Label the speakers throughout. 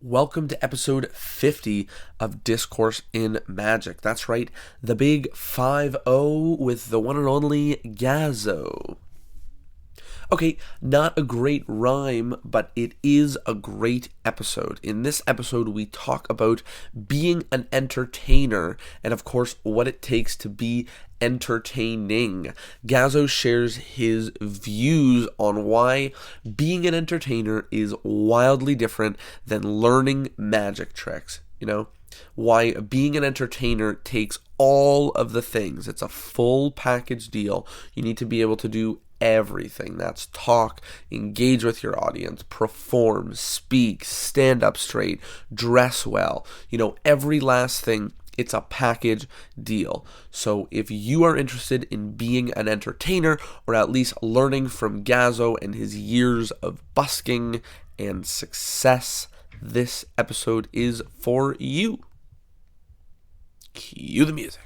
Speaker 1: Welcome to episode 50 of Discourse in Magic. That's right, the big 5-0 with the one and only Gazzo. Okay, not a great rhyme, but it is a great episode. In this episode, we talk about being an entertainer and, of course, what it takes to be entertaining. Gazzo shares his views on why being an entertainer is wildly different than learning magic tricks, why being an entertainer takes all of the things. It's a full package deal. You need to be able to do everything. That's talk, engage with your audience, perform, speak, stand up straight, dress well. Every last thing. It's a package deal. So if you are interested in being an entertainer, or at least learning from Gazzo and his years of busking and success, this episode is for you. Cue the music.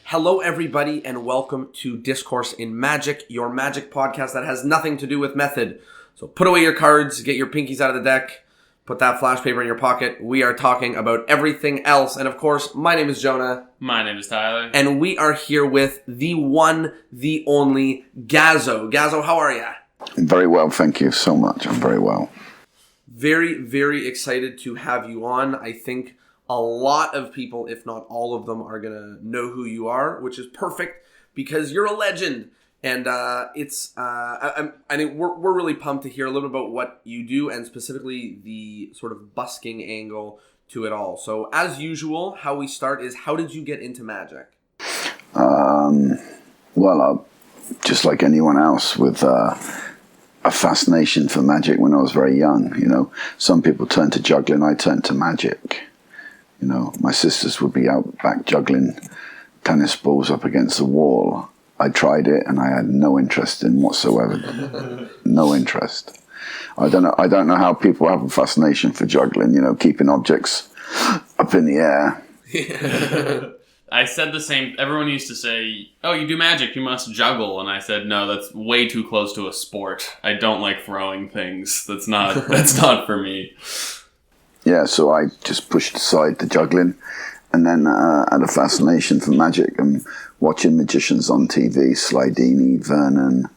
Speaker 1: Hello, everybody, and welcome to Discourse in Magic, your magic podcast that has nothing to do with method. So put away your cards, get your pinkies out of the deck, put that flash paper in your pocket. We are talking about everything else. And of course, my name is Jonah.
Speaker 2: My name is Tyler.
Speaker 1: And we are here with the one, the only Gazzo. Gazzo, how are you?
Speaker 3: Very well, thank you so much. I'm very well.
Speaker 1: Very, very excited to have you on. I think a lot of people, if not all of them, are going to know who you are, which is perfect because you're a legend. And I think we're really pumped to hear a little bit about what you do and specifically the sort of busking angle to it all. So as usual, how we start is, how did you get into magic?
Speaker 3: Just like anyone else with a fascination for magic when I was very young. Some people turn to juggling, I turned to magic. My sisters would be out back juggling tennis balls up against the wall. I tried it and I had no interest in whatsoever. No interest. I don't know how people have a fascination for juggling, keeping objects up in the air.
Speaker 2: I said the same. Everyone used to say, "Oh, you do magic, you must juggle." And I said, "No, that's way too close to a sport. I don't like throwing things. That's not for me."
Speaker 3: Yeah, so I just pushed aside the juggling and then had a fascination for magic and watching magicians on TV, Slidini, Vernon,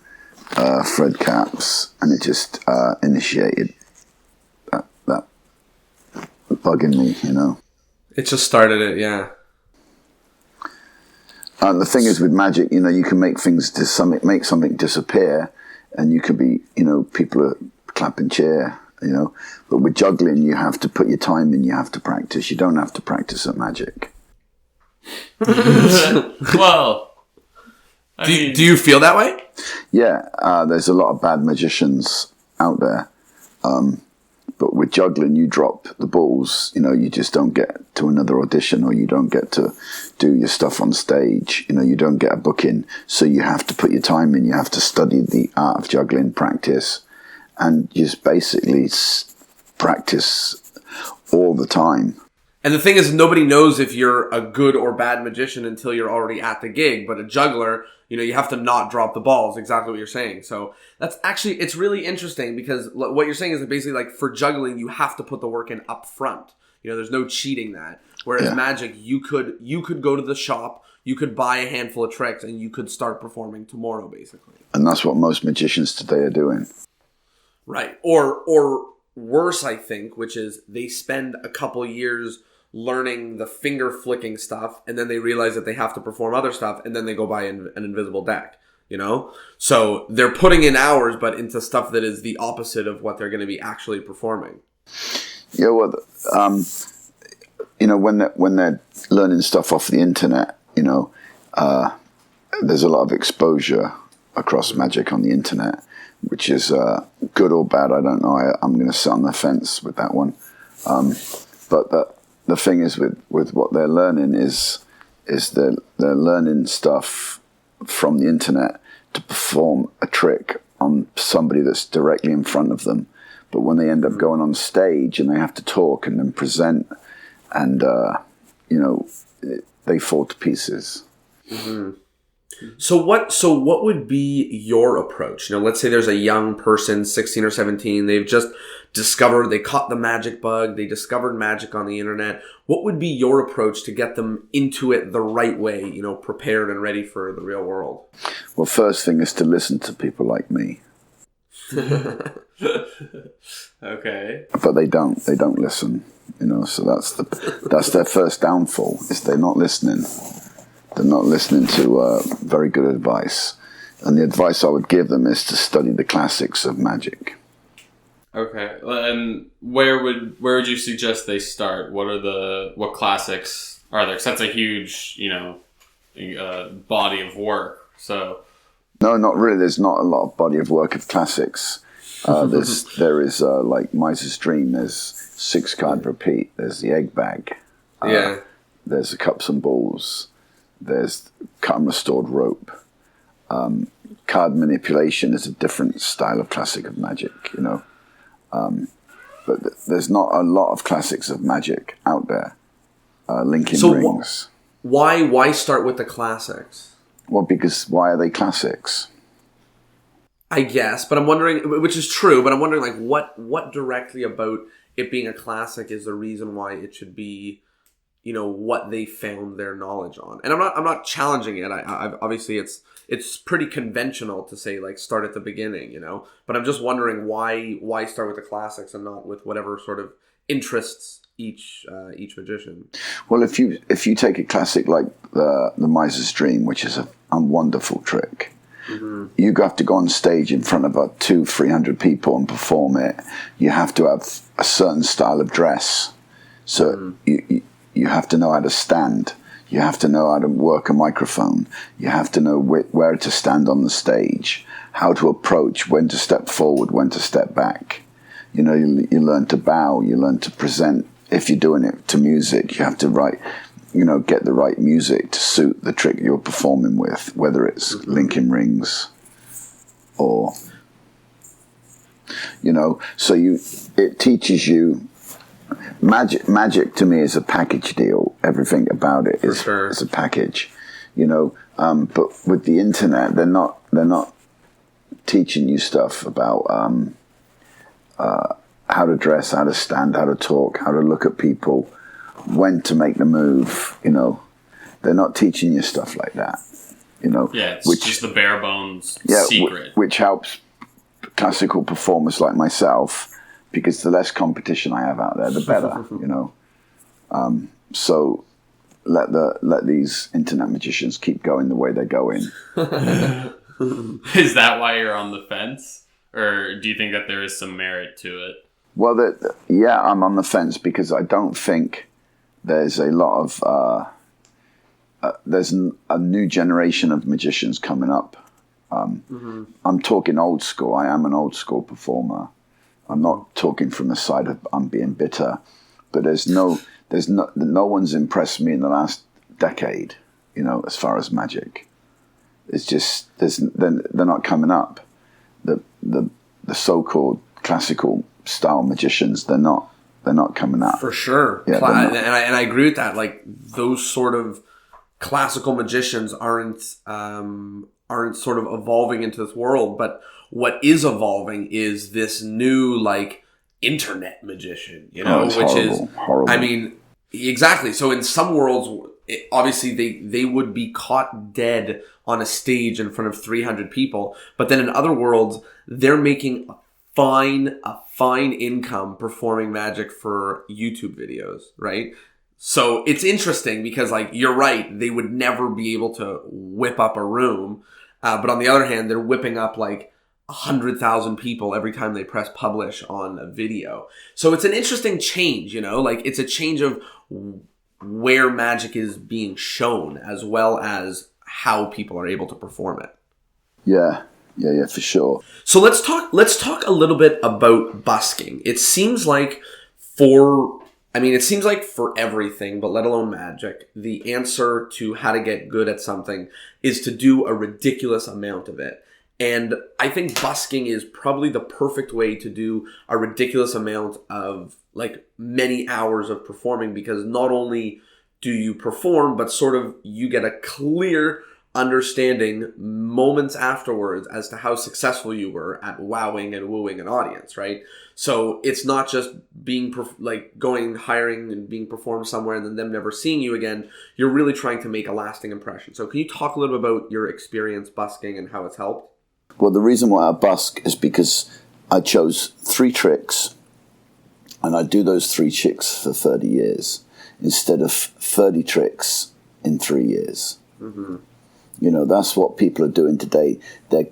Speaker 3: Fred Capps, and it just initiated that bug in me,
Speaker 1: It just started it, yeah.
Speaker 3: And the thing is with magic, you can make make something disappear, and you could be, people are clapping cheer. But with juggling, you have to put your time in, you have to practice. You don't have to practice at magic.
Speaker 2: Well,
Speaker 1: do you feel that way?
Speaker 3: Yeah, there's a lot of bad magicians out there. But with juggling, you drop the balls, you just don't get to another audition, or you don't get to do your stuff on stage. You don't get a booking. So you have to put your time in, you have to study the art of juggling, practice. And just basically practice all the time.
Speaker 1: And the thing is, nobody knows if you're a good or bad magician until you're already at the gig. But a juggler, you have to not drop the balls. Exactly what you're saying. So that's actually, it's really interesting because what you're saying is that basically, like, for juggling, you have to put the work in up front. There's no cheating that. Whereas magic, you could go to the shop, you could buy a handful of tricks, and you could start performing tomorrow, basically.
Speaker 3: And that's what most magicians today are doing.
Speaker 1: Right. Or worse, I think, which is they spend a couple years learning the finger flicking stuff, and then they realize that they have to perform other stuff, and then they go buy an invisible deck, So they're putting in hours, but into stuff that is the opposite of what they're going to be actually performing.
Speaker 3: Yeah, well, when they're learning stuff off the internet, there's a lot of exposure across magic on the internet, which is good or bad, I don't know. I'm going to sit on the fence with that one. But the thing is with what they're learning is they're learning stuff from the internet to perform a trick on somebody that's directly in front of them. But when they end up going on stage and they have to talk and then present, and they fall to pieces.
Speaker 1: So what would be your approach? Let's say there's a young person, 16 or 17, they've just they caught the magic bug, they discovered magic on the internet. What would be your approach to get them into it the right way, prepared and ready for the real world?
Speaker 3: Well, first thing is to listen to people like me.
Speaker 2: Okay.
Speaker 3: But they don't listen, so that's their first downfall, is they're not listening. They're not listening to very good advice. And the advice I would give them is to study the classics of magic.
Speaker 2: Okay. And where would you suggest they start? What classics are there? Because that's a huge, body of work. So.
Speaker 3: No, not really. There's not a lot of body of work of classics. There is like Miser's Dream. There's 6-card repeat. There's the egg bag. There's the cups and balls. There's cut and restored rope. Card manipulation is a different style of classic of magic, but there's not a lot of classics of magic out there. Linking rings.
Speaker 1: Why start with the classics?
Speaker 3: Well, because why are they classics?
Speaker 1: I guess, but I'm wondering, which is true, but I'm wondering, like, what directly about it being a classic is the reason why it should be, what they found their knowledge on. And I'm not challenging it. I've obviously it's pretty conventional to say, like, start at the beginning, but I'm just wondering why start with the classics and not with whatever sort of interests each magician.
Speaker 3: Well, if you take a classic like the Miser's Dream, which is a wonderful trick, you have to go on stage in front of 200-300 people and perform it. You have to have a certain style of dress, so you have to know how to stand. You have to know how to work a microphone. You have to know where to stand on the stage, how to approach, when to step forward, when to step back. You learn to bow. You learn to present. If you're doing it to music, you have to get the right music to suit the trick you're performing with, whether it's linking rings or, so it teaches you. Magic to me is a package deal. Everything about it is a package, but with the internet, they're not teaching you stuff about, how to dress, how to stand, how to talk, how to look at people, when to make the move, They're not teaching you stuff like that,
Speaker 2: Yeah, it's just the bare bones secret.
Speaker 3: Which helps classical performers like myself, because the less competition I have out there, the better, So let these internet magicians keep going the way they're going.
Speaker 2: Is that why you're on the fence? Or do you think that there is some merit to it?
Speaker 3: Well, I'm on the fence because I don't think there's a lot of... there's a new generation of magicians coming up. I'm talking old school. I am an old school performer. I'm not talking from the side of I'm being bitter. But no one's impressed me in the last decade, as far as magic. It's just, they're not coming up. The so-called classical style magicians, they're not coming up.
Speaker 1: For sure.
Speaker 3: Yeah,
Speaker 1: and I agree with that. Like, those sort of classical magicians aren't sort of evolving into this world, but what is evolving is this new, like, internet magician, which
Speaker 3: horrible,
Speaker 1: is
Speaker 3: horrible.
Speaker 1: I mean, exactly. So in some worlds, obviously they would be caught dead on a stage in front of 300 people, but then in other worlds, they're making a fine income performing magic for YouTube videos, right? So it's interesting because, like, you're right, they would never be able to whip up a room, but on the other hand, they're whipping up like 100,000 people every time they press publish on a video. So it's an interesting change, like, it's a change of where magic is being shown as well as how people are able to perform it.
Speaker 3: Yeah, for sure.
Speaker 1: So let's talk a little bit about busking. It seems like for everything, but let alone magic, the answer to how to get good at something is to do a ridiculous amount of it. And I think busking is probably the perfect way to do a ridiculous amount of, like, many hours of performing, because not only do you perform, but sort of you get a clear understanding moments afterwards as to how successful you were at wowing and wooing an audience, right? So it's not just being hiring and being performed somewhere and then them never seeing you again. You're really trying to make a lasting impression. So can you talk a little bit about your experience busking and how it's helped?
Speaker 3: Well, the reason why I busk is because I chose 3 tricks, and I do those 3 tricks for 30 years instead of 30 tricks in 3 years. Mm-hmm. You know, that's what people are doing today. They're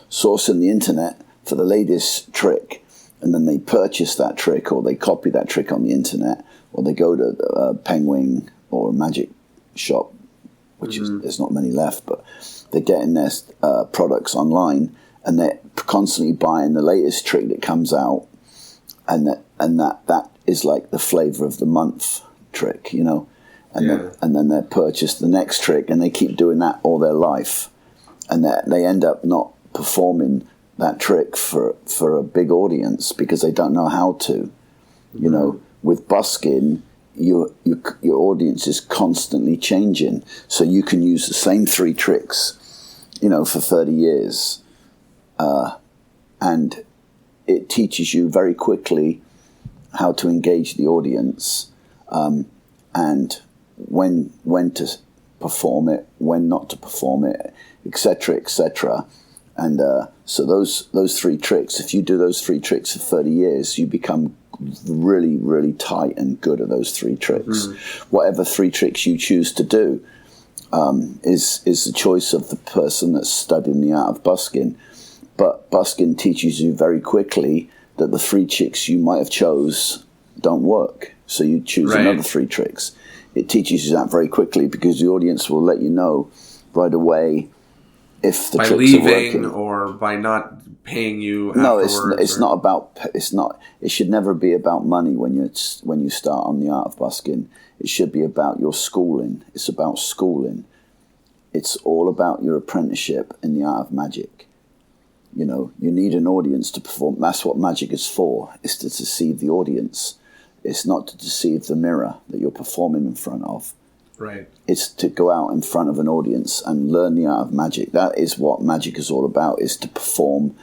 Speaker 3: sourcing the internet for the latest trick, and then they purchase that trick, or they copy that trick on the internet, or they go to a Penguin or a magic shop, which is, there's not many left, but they're getting their products online, and they're constantly buying the latest trick that comes out, and that is like the flavor of the month trick, you know, and then they purchase the next trick, and they keep doing that all their life, and they end up not performing that trick for a big audience because they don't know how to, you know. With busking, your audience is constantly changing, so you can use the same 3 tricks, you know, for 30 years, and it teaches you very quickly how to engage the audience, and when to perform it, when not to perform it, etc., etc. And so those 3 tricks, if you do those 3 tricks for 30 years, you become really, really tight and good at those 3 tricks. Whatever 3 tricks you choose to do is the choice of the person that's studying the art of busking. But busking teaches you very quickly that the 3 tricks you might have chose don't work. So you choose another 3 tricks. It teaches you that very quickly because the audience will let you know right away if the
Speaker 1: by
Speaker 3: tricks
Speaker 1: leaving
Speaker 3: are working.
Speaker 1: Or by not paying you
Speaker 3: No,
Speaker 1: afterwards.
Speaker 3: it's not about. It's not. It should never be about money when you start on the art of busking. It should be about your schooling. It's about schooling. It's all about your apprenticeship in the art of magic. You know, you need an audience to perform. That's what magic is for. It's to deceive the audience. It's not to deceive the mirror that you're performing in front of.
Speaker 1: Right.
Speaker 3: It's to go out in front of an audience and learn the art of magic. That is what magic is all about, is to perform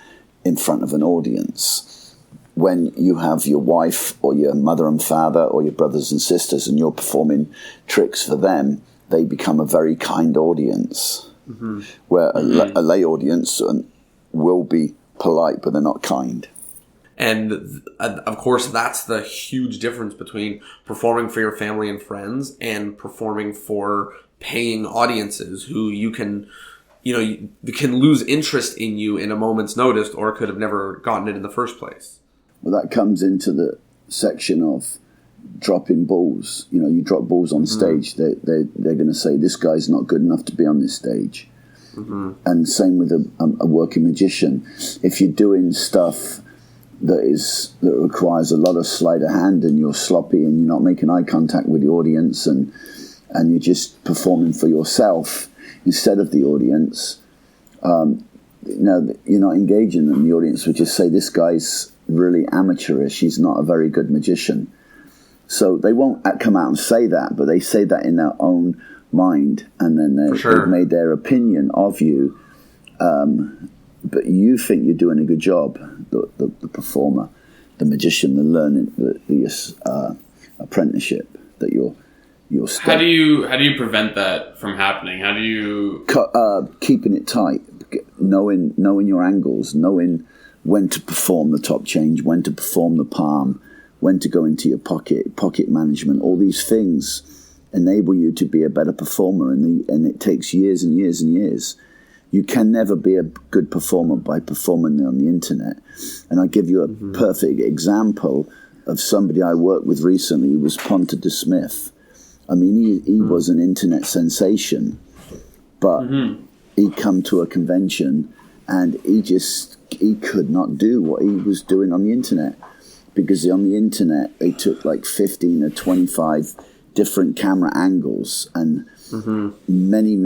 Speaker 3: in front of an audience. When you have your wife or your mother and father or your brothers and sisters and you're performing tricks for them, they become a very kind audience. Where a lay audience will be polite, but they're not kind.
Speaker 1: And of course, that's the huge difference between performing for your family and friends and performing for paying audiences who you can lose interest in you in a moment's notice or could have never gotten it in the first place.
Speaker 3: Well, that comes into the section of dropping balls. You know, you drop balls on stage, they're going to say, this guy's not good enough to be on this stage. And same with a working magician. If you're doing stuff that requires a lot of sleight of hand and you're sloppy and you're not making eye contact with the audience and you're just performing for yourself instead of the audience, you're not engaging them. The audience would just say, this guy's really amateurish, he's not a very good magician. So they won't come out and say that, but they say that in their own mind, and then they've made their opinion of you. But you think you're doing a good job, the performer, the magician, the learning, the apprenticeship that you're studying.
Speaker 2: How do you prevent that from happening? How do you
Speaker 3: keeping it tight, knowing your angles, knowing when to perform the top change, when to perform the palm, when to go into your pocket management. All these things enable you to be a better performer, and it takes years and years and years. You can never be a good performer by performing on the internet. And I give you a perfect example of somebody I worked with recently, who was Ponta de Smith. I mean, he was an internet sensation, but he'd come to a convention and he could not do what he was doing on the internet, because on the internet they took like 15 or 25 different camera angles and many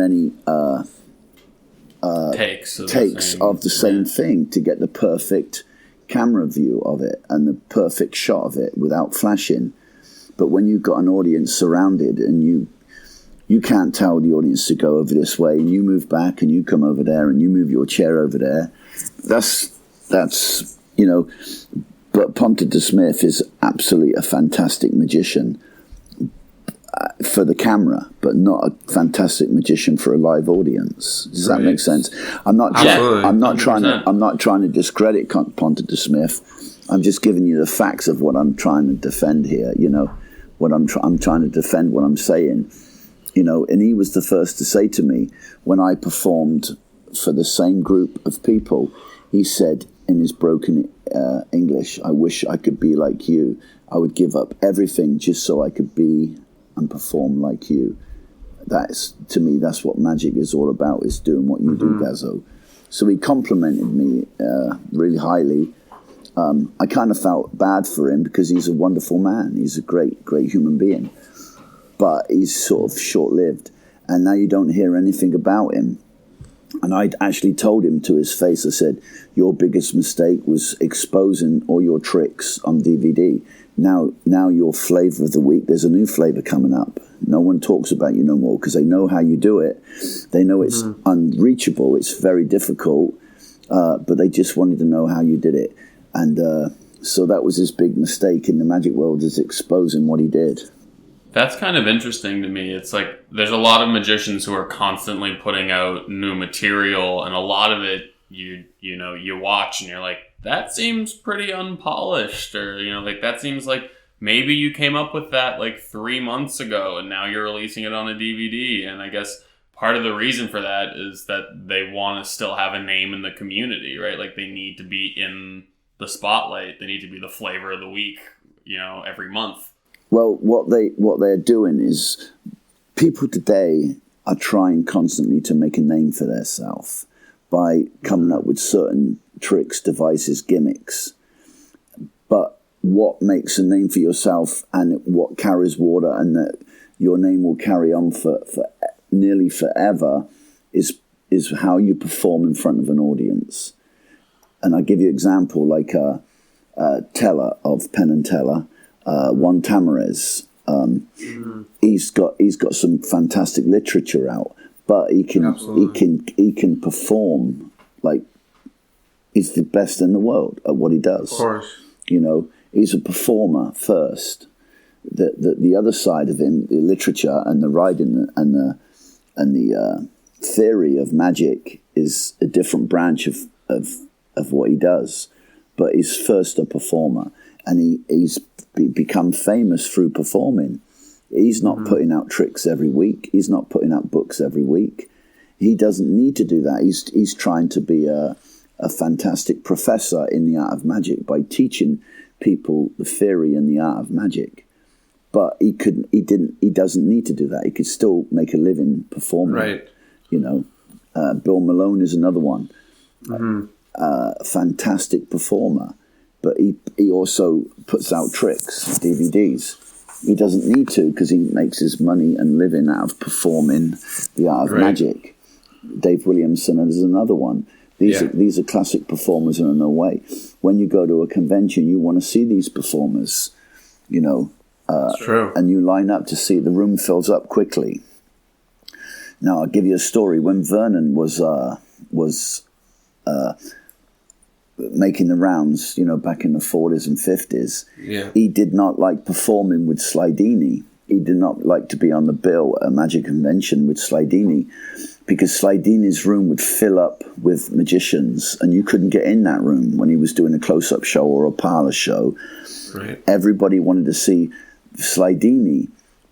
Speaker 3: takes of the same thing to get the perfect camera view of it and the perfect shot of it without flashing. But when you've got an audience surrounded and you can't tell the audience to go over this way, and you move back and you come over there and you move your chair over there, that's but Ponte de Smith is absolutely a fantastic magician for the camera, but not a fantastic magician for a live audience. Does that make sense? I'm not trying to discredit Ponte de Smith. I'm just giving you the facts of what I'm trying to defend here. What I'm trying to defend what I'm saying. And he was the first to say to me when I performed for the same group of people, he said in his broken English, "I wish I could be like you. I would give up everything just so I could be and perform like you." To me, that's what magic is all about, is doing what you do, Gazzo. So he complimented me really highly. I kind of felt bad for him because he's a wonderful man. He's a great, great human being. But he's sort of short-lived. And now you don't hear anything about him. And I actually told him to his face, I said, "Your biggest mistake was exposing all your tricks on DVD. Now your flavor of the week, there's a new flavor coming up. No one talks about you no more because they know how you do it. They know it's unreachable. It's very difficult. But they just wanted to know how you did it." And so that was his big mistake in the magic world, is exposing what he did.
Speaker 2: That's kind of interesting to me. It's like there's a lot of magicians who are constantly putting out new material, and a lot of it you watch and you're like, that seems pretty unpolished, or like that seems like maybe you came up with that like 3 months ago and now you're releasing it on a DVD. And I guess part of the reason for that is that they want to still have a name in the community, right? Like they need to be in the spotlight. They need to be the flavor of the week, every month.
Speaker 3: Well, what they're doing is, people today are trying constantly to make a name for themselves by coming up with certain tricks, devices, gimmicks. But what makes a name for yourself and what carries water and that your name will carry on for nearly forever is how you perform in front of an audience. And I'll give you an example, like Teller of Penn and Teller. Juan Tamariz, he's got some fantastic literature out, but he can perform like he's the best in the world at what he does.
Speaker 1: Of course,
Speaker 3: he's a performer first. The other side of him, the literature and the writing and the theory of magic, is a different branch of what he does. But he's first a performer. And he's become famous through performing. He's not putting out tricks every week. He's not putting out books every week. He doesn't need to do that. He's trying to be a fantastic professor in the art of magic by teaching people the theory and the art of magic. But he doesn't need to do that. He could still make a living performing.
Speaker 1: Right.
Speaker 3: Bill Malone is another one. A fantastic performer. But he also puts out tricks, DVDs. He doesn't need to because he makes his money and living out of performing the art of magic. Dave Williamson is another one. These are classic performers in no way. When you go to a convention, you want to see these performers,
Speaker 1: true.
Speaker 3: And you line up to see, the room fills up quickly. Now, I'll give you a story. When Vernon was making the rounds, back in the 40s and 50s, he did not like performing with Slidini. He did not like to be on the bill at a magic convention with Slidini, because Slidini's room would fill up with magicians and you couldn't get in that room when he was doing a close-up show or a parlor show. Right. Everybody wanted to see Slidini,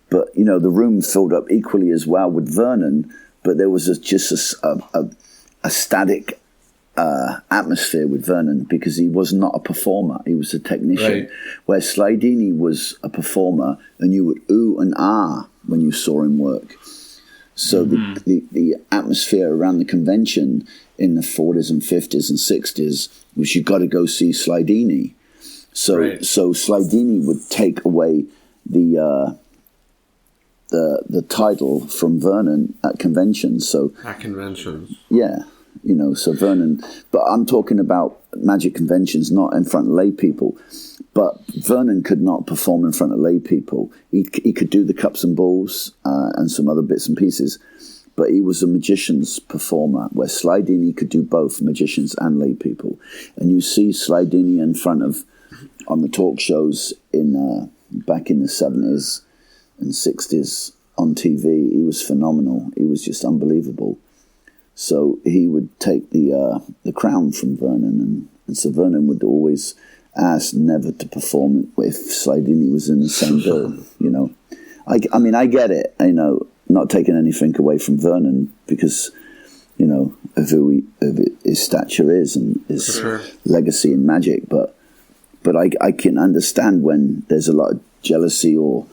Speaker 3: but, the room filled up equally as well with Vernon, but there was just a static atmosphere with Vernon because he was not a performer, he was a technician. Right. Where Slidini was a performer and you would ooh and ah when you saw him work. So the atmosphere around the convention in the 40s and 50s and 60s was, you got to go see Slidini. So Slidini would take away the title from Vernon at conventions. So
Speaker 1: at conventions,
Speaker 3: so Vernon, but I'm talking about magic conventions, not in front of lay people. But Vernon could not perform in front of lay people. He could do the cups and balls and some other bits and pieces, but he was a magician's performer, where Slydini could do both magicians and lay people. And you see Slydini in front of, on the talk shows in back in the 70s and 60s on TV. He was phenomenal. He was just unbelievable. So he would take the crown from Vernon, and so Vernon would always asked never to perform if Slydini was in the same bill, you know. I mean, I get it, you know, not taking anything away from Vernon because, you know, of his stature is and his legacy in magic, but I can understand when there's a lot of jealousy or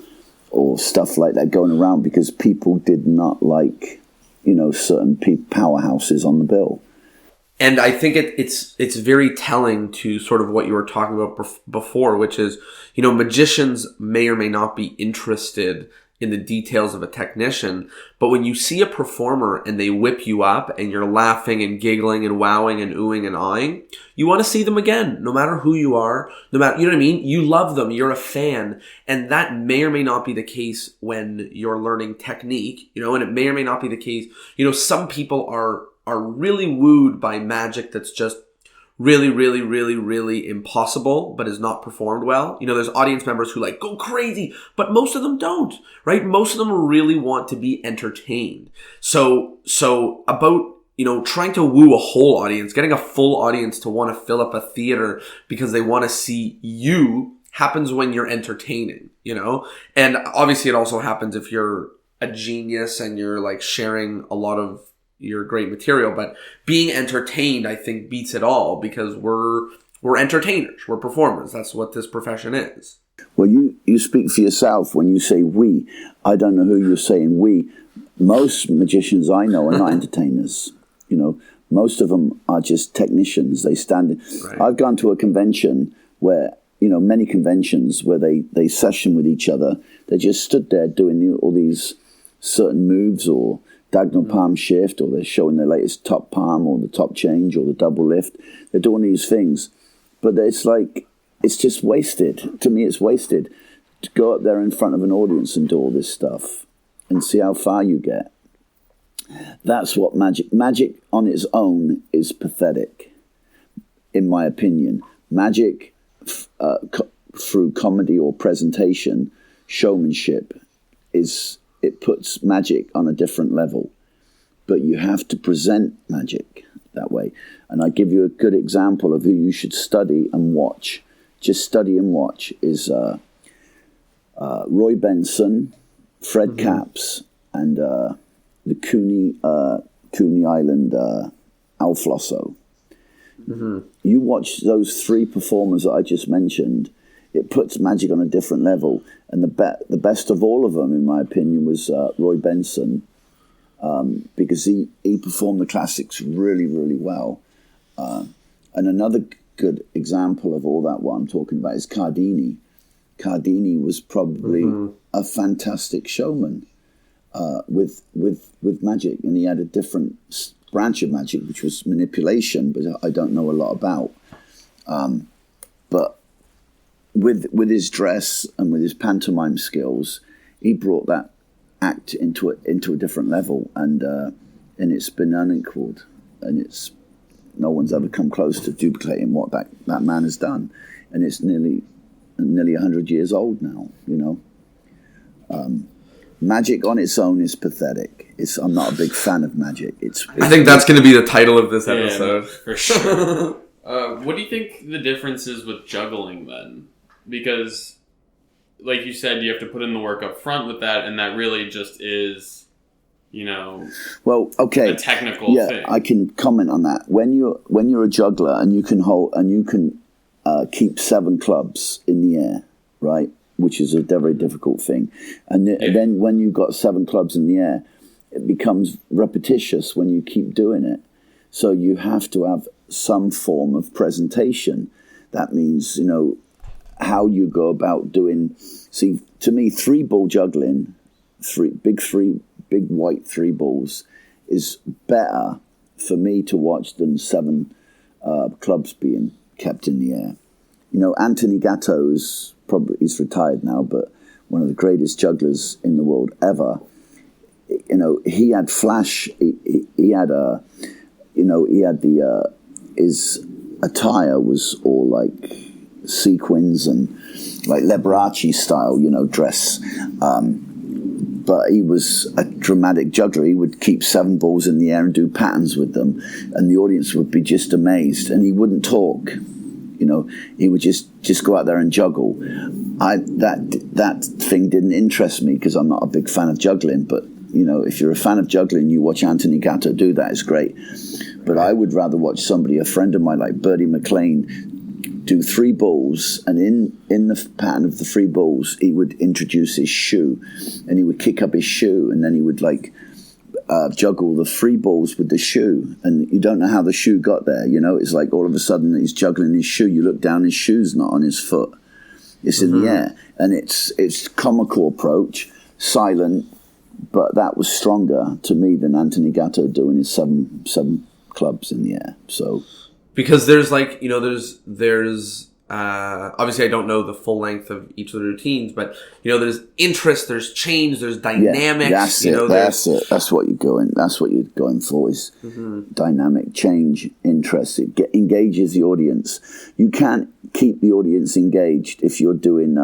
Speaker 3: stuff like that going around because people did not like, you know, certain powerhouses on the bill.
Speaker 1: And I think it's very telling to sort of what you were talking about before, which is, you know, magicians may or may not be interested in the details of a technician, but when you see a performer and they whip you up and you're laughing and giggling and wowing and oohing and eyeing, you want to see them again, no matter who you are, no matter, you know what I mean? You love them, you're a fan, and that may or may not be the case when you're learning technique, you know, and it may or may not be the case, you know, some people are really wooed by magic that's just really, really, really, really impossible, but is not performed well. You know, there's audience members who like go crazy, but most of them don't, right? Most of them really want to be entertained. So about, you know, trying to woo a whole audience, getting a full audience to want to fill up a theater because they want to see you happens when you're entertaining, you know? And obviously it also happens if you're a genius and you're like sharing a lot of your great material, but being entertained, I think, beats it all because we're entertainers, we're performers. That's what this profession is.
Speaker 3: Well, you speak for yourself when you say we. I don't know who you're saying we. Most magicians I know are not entertainers. You know, most of them are just technicians. They stand. Right. I've gone to a convention where, you know, many conventions where they session with each other. They just stood there doing all these certain moves or diagonal palm shift, or they're showing their latest top palm or the top change or the double lift. They're doing these things, but it's like, it's just wasted. To me, it's wasted to go up there in front of an audience and do all this stuff and see how far you get. That's what magic on its own is pathetic, in my opinion. Magic through comedy or presentation, showmanship it puts magic on a different level, but you have to present magic that way. And I give you a good example of who you should study and watch. Just study and watch is Roy Benson, Fred Capps, and the Coney Island Al Flosso. You watch those three performers that I just mentioned, it puts magic on a different level. And the best of all of them, in my opinion, was Roy Benson, because he performed the classics really, really well. And another good example of all that, what I'm talking about, is Cardini. Cardini was probably a fantastic showman with magic, and he had a different branch of magic, which was manipulation, but I don't know a lot about. But with his dress and with his pantomime skills, he brought that act into a different level, and it's been unequaled, and no one's ever come close to duplicating what that man has done, and it's nearly 100 years old now. You know, magic on its own is pathetic. I'm not a big fan of magic.
Speaker 1: I think that's going to be the title of this episode.
Speaker 2: Yeah, for sure. What do you think the difference is with juggling then? Because, like you said, you have to put in the work up front with that, and that really just is, you know, a technical thing. I can comment on that. When you're a juggler and you can keep 7 clubs in the air, right, which is a very difficult thing, and then when you've got 7 clubs in the air, it becomes repetitious when you keep doing it. So you have to have some form of presentation. That means, you know, how you go about doing. See, to me, 3-ball juggling, big white 3 balls, is better for me to watch than 7 clubs being kept in the air.
Speaker 3: Anthony Gatto he's retired now, but one of the greatest jugglers in the world ever. He had flash. He had his attire was all like sequins and like Liberace style, dress. But he was a dramatic juggler. He would keep 7 balls in the air and do patterns with them, and the audience would be just amazed. And he wouldn't talk. He would just go out there and juggle. That thing didn't interest me because I'm not a big fan of juggling. But if you're a fan of juggling, you watch Anthony Gatto do that. It's great. But I would rather watch a friend of mine like Bertie McLean, do 3 balls, and in the pattern of the 3 balls, he would introduce his shoe, and he would kick up his shoe, and then he would juggle the 3 balls with the shoe, and you don't know how the shoe got there. It's like all of a sudden he's juggling his shoe. You look down, his shoe's not on his foot; it's in the air, and it's comical approach, silent, but that was stronger to me than Anthony Gatto doing his seven clubs in the air. So.
Speaker 1: Because there's obviously I don't know the full length of each of the routines, but there's interest, there's change, there's dynamics.
Speaker 3: Yeah, that's it. That's what you're going for is dynamic change, interest. It engages the audience. You can't keep the audience engaged if you're doing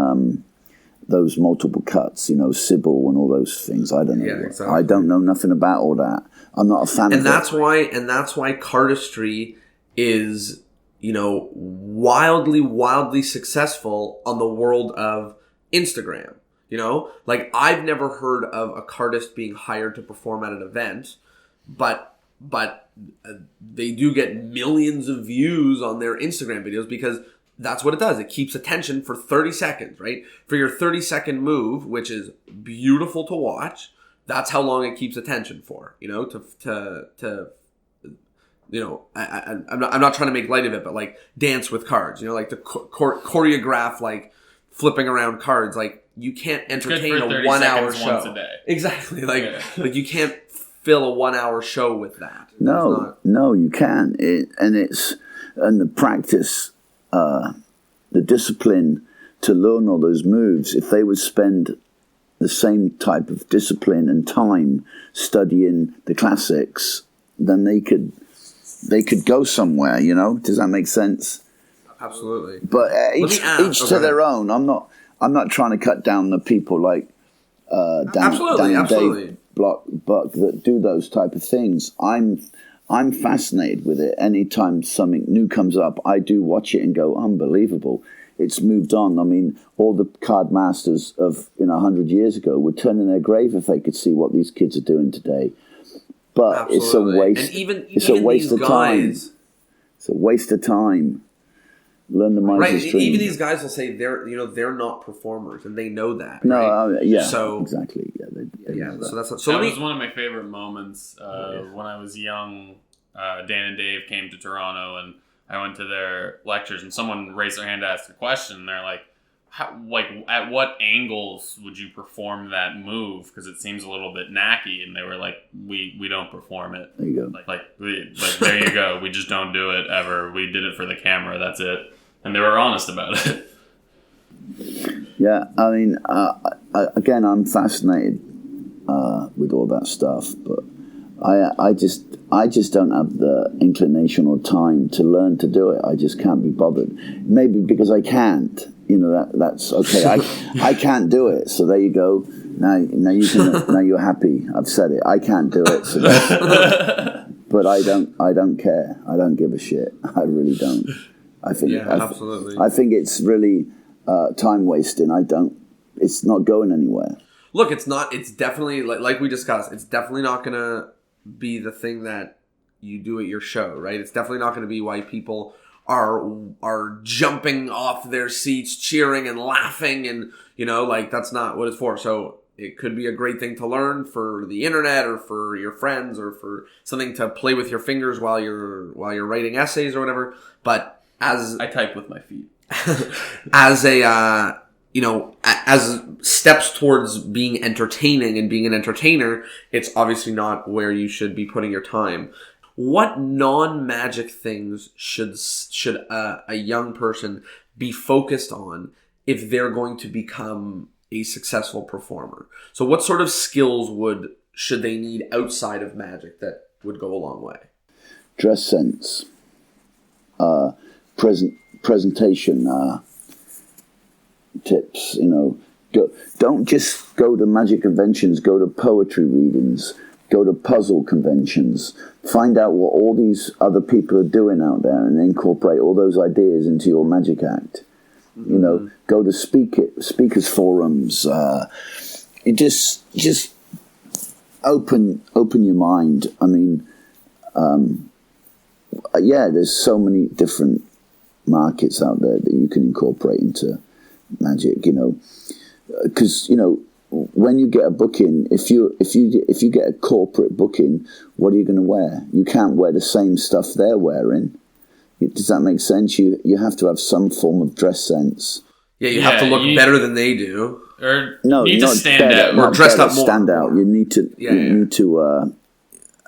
Speaker 3: those multiple cuts, Sybil and all those things. I don't know.
Speaker 1: Yeah, exactly.
Speaker 3: I don't know nothing about all that. I'm not a fan of it.
Speaker 1: And that's why cardistry is, wildly successful on the world of Instagram. I've never heard of a cardist being hired to perform at an event, but they do get millions of views on their Instagram videos because that's what it does. It keeps attention for 30 seconds, right? For your 30-second move, which is beautiful to watch, that's how long it keeps attention for, I'm not trying to make light of it, but like dance with cards, like the choreograph, like flipping around cards, like you can't entertain a 1-hour show.
Speaker 2: Once a day.
Speaker 1: Exactly. Like you can't fill a 1-hour show with that.
Speaker 3: No, you can. And the practice, the discipline to learn all those moves, if they would spend the same type of discipline and time studying the classics, then they could go somewhere, Does that make sense?
Speaker 1: Absolutely.
Speaker 3: But each to their own. I'm not trying to cut down the people like Dan and Dave Buck that do those type of things. I'm fascinated with it. Anytime something new comes up, I do watch it and go, unbelievable. It's moved on. I mean, all the card masters of 100 years ago would turn in their grave if they could see what these kids are doing today. But
Speaker 1: Absolutely.
Speaker 3: It's a waste.
Speaker 1: And
Speaker 3: it's a waste of time. It's a waste of time. Learn the miser's dream.
Speaker 1: Even these guys will say they're not performers, and they know that.
Speaker 3: No,
Speaker 1: right?
Speaker 3: yeah,
Speaker 1: so
Speaker 3: exactly. Yeah,
Speaker 1: So that's
Speaker 2: that was one of my favorite moments when I was young. Dan and Dave came to Toronto, and I went to their lectures, and someone raised their hand to ask a question. And they're like, at what angles would you perform that move? Because it seems a little bit knacky. And they were like, we don't perform it.
Speaker 3: There you go.
Speaker 2: There you go. We just don't do it ever. We did it for the camera. That's it. And they were honest about it.
Speaker 3: Yeah, I mean, again, I'm fascinated with all that stuff, but I just don't have the inclination or time to learn to do it. I just can't be bothered. Maybe because I can't. That's okay. I can't do it. So there you go. Now you can. Now you're happy. I've said it. I can't do it. So but I don't care. I don't give a shit. I really don't. I think.
Speaker 1: Absolutely.
Speaker 3: I think it's really time wasting. It's not going anywhere.
Speaker 1: Look, it's not. It's definitely like we discussed. It's definitely not gonna be the thing that you do at your show, right? It's definitely not going to be why people are jumping off their seats, cheering and laughing, and that's not what it's for. So it could be a great thing to learn for the internet or for your friends or for something to play with your fingers while you're writing essays or whatever. But as
Speaker 2: I type with my feet,
Speaker 1: as as steps towards being entertaining and being an entertainer, it's obviously not where you should be putting your time. what non-magic things should a young person be focused on if they're going to become a successful performer? So what sort of skills should they need outside of magic that would go a long way?
Speaker 3: Dress sense, presentation tips. Don't just go to magic conventions. Go to poetry readings. Go to puzzle conventions. Find out what all these other people are doing out there, and incorporate all those ideas into your magic act. Go to speakers forums. You just open your mind. I mean, there's so many different markets out there that you can incorporate into magic. Because when you get a booking, if you get a corporate booking, what are you going to wear? You can't wear the same stuff they're wearing. Does that make sense? You have to have some form of dress sense.
Speaker 1: Yeah, you have to look better than they do.
Speaker 2: Or
Speaker 3: no,
Speaker 2: you need to stand out.
Speaker 1: Or dressed up more.
Speaker 3: Stand out. You need to